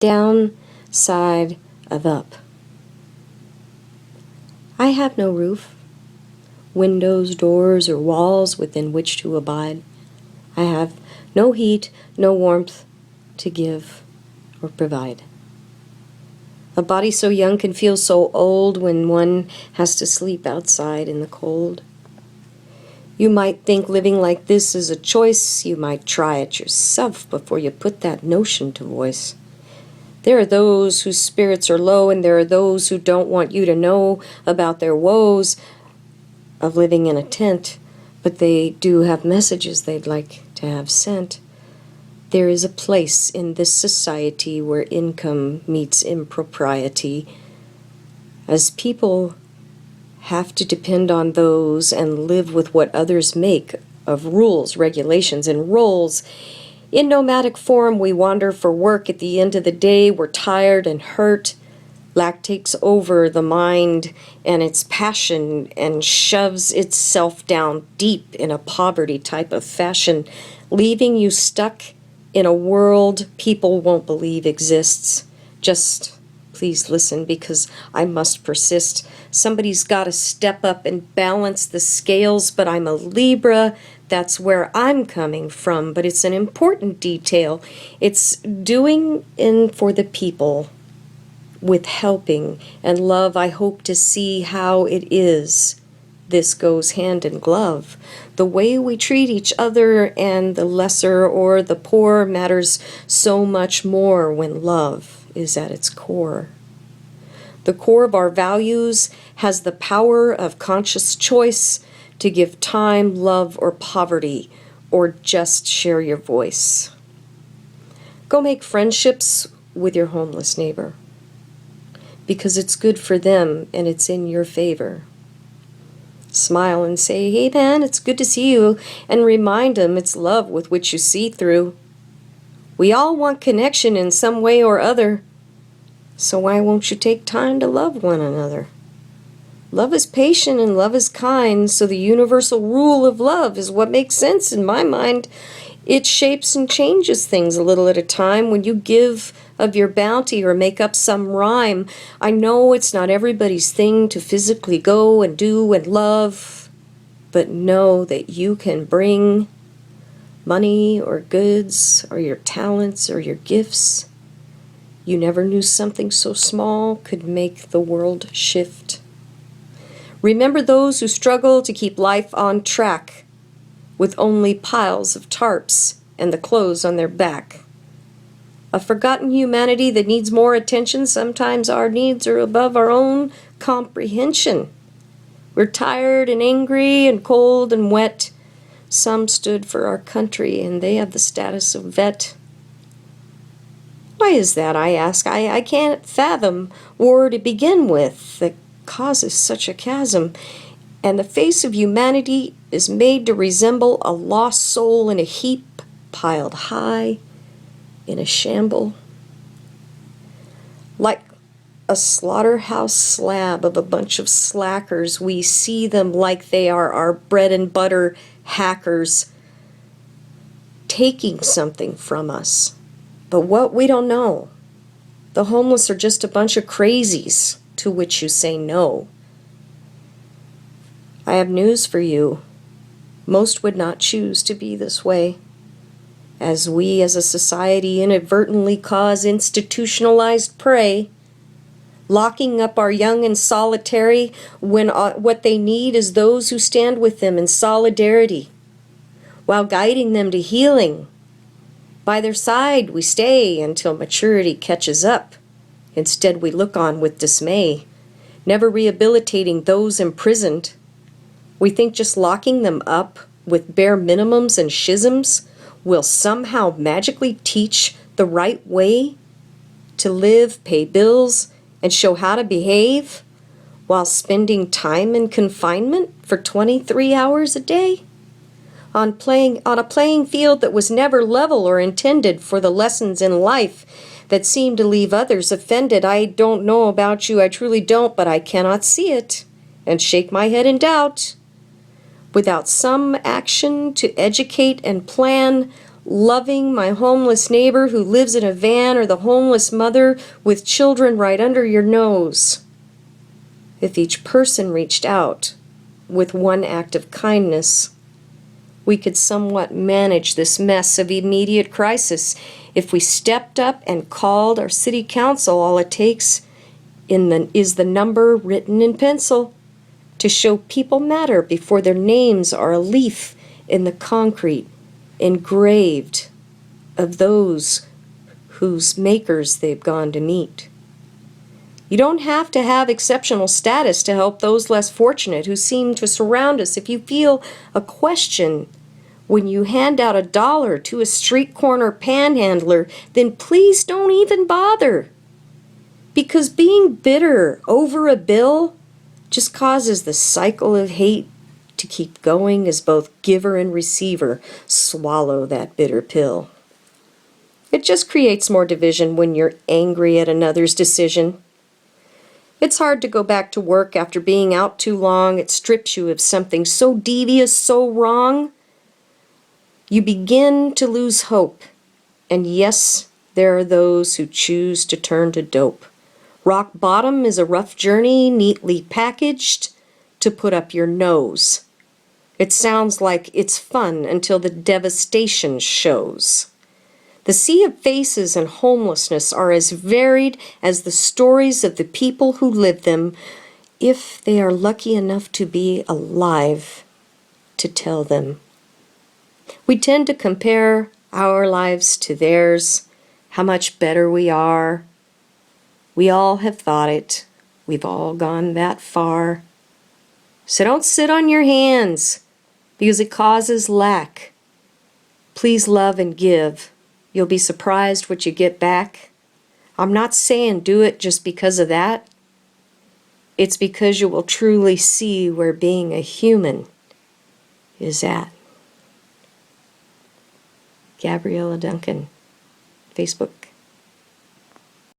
down, side of up. I have no roof, windows, doors, or walls within which to abide. I have no heat, no warmth to give or provide. A body so young can feel so old when one has to sleep outside in the cold. You might think living like this is a choice. You might try it yourself before you put that notion to voice. There are those whose spirits are low, and there are those who don't want you to know about their woes of living in a tent, but they do have messages they'd like to have sent. There is a place in this society where income meets impropriety, as people have to depend on those and live with what others make of rules, regulations, and roles. In nomadic form, we wander for work. At the end of the day, we're tired and hurt. Lack takes over the mind and its passion and shoves itself down deep in a poverty type of fashion, leaving you stuck in a world people won't believe exists. Just please listen, because I must persist. Somebody's got to step up and balance the scales, but I'm a Libra. That's where I'm coming from, but it's an important detail. It's doing in for the people with helping and love. I hope to see how it is. This goes hand in glove. The way we treat each other and the lesser or the poor matters so much more when love is at its core. The core of our values has the power of conscious choice to give time, love, or poverty, or just share your voice. Go make friendships with your homeless neighbor, because it's good for them and it's in your favor. Smile and say, "Hey man, it's good to see you," and remind them it's love with which you see through. We all want connection in some way or other, so why won't you take time to love one another? Love is patient and love is kind, so the universal rule of love is what makes sense in my mind. It shapes and changes things a little at a time. When you give of your bounty or make up some rhyme, I know it's not everybody's thing to physically go and do and love, but know that you can bring money or goods or your talents or your gifts. You never knew something so small could make the world shift. Remember those who struggle to keep life on track with only piles of tarps and the clothes on their back. A forgotten humanity that needs more attention. Sometimes our needs are above our own comprehension. We're tired and angry and cold and wet. Some stood for our country and they have the status of vet. Why is that, I ask? I can't fathom war to begin with that causes such a chasm, and the face of humanity is made to resemble a lost soul in a heap piled high in a shamble. Like a slaughterhouse slab of a bunch of slackers, we see them like they are our bread and butter hackers, taking something from us. But what we don't know, the homeless are just a bunch of crazies to which you say no. I have news for you. Most would not choose to be this way, as we as a society inadvertently cause institutionalized prey, locking up our young and solitary when what they need is those who stand with them in solidarity, while guiding them to healing. By their side we stay until maturity catches up. Instead we look on with dismay, never rehabilitating those imprisoned. We think just locking them up with bare minimums and schisms will somehow magically teach the right way to live, pay bills, and show how to behave while spending time in confinement for 23 hours a day on a playing field that was never level or intended for the lessons in life that seem to leave others offended. I don't know about you, I truly don't, but I cannot see it and shake my head in doubt. Without some action to educate and plan, loving my homeless neighbor who lives in a van, or the homeless mother with children right under your nose. If each person reached out with one act of kindness, we could somewhat manage this mess of immediate crisis. If we stepped up and called our city council, all it takes is the number written in pencil to show people matter before their names are a leaf in the concrete engraved of those whose makers they've gone to meet. You don't have to have exceptional status to help those less fortunate who seem to surround us. If you feel a question when you hand out $1 to a street corner panhandler, then please don't even bother. Because being bitter over a bill just causes the cycle of hate to keep going as both giver and receiver swallow that bitter pill. It just creates more division when you're angry at another's decision. It's hard to go back to work after being out too long. It strips you of something so devious, so wrong. You begin to lose hope. And yes, there are those who choose to turn to dope. Rock bottom is a rough journey, neatly packaged to put up your nose. It sounds like it's fun until the devastation shows. The sea of faces and homelessness are as varied as the stories of the people who live them, if they are lucky enough to be alive to tell them. We tend to compare our lives to theirs, how much better we are. We all have thought it. We've all gone that far. So don't sit on your hands, because it causes lack. Please love and give. You'll be surprised what you get back. I'm not saying do it just because of that. It's because you will truly see where being a human is at. Gabriella Duncan, Facebook.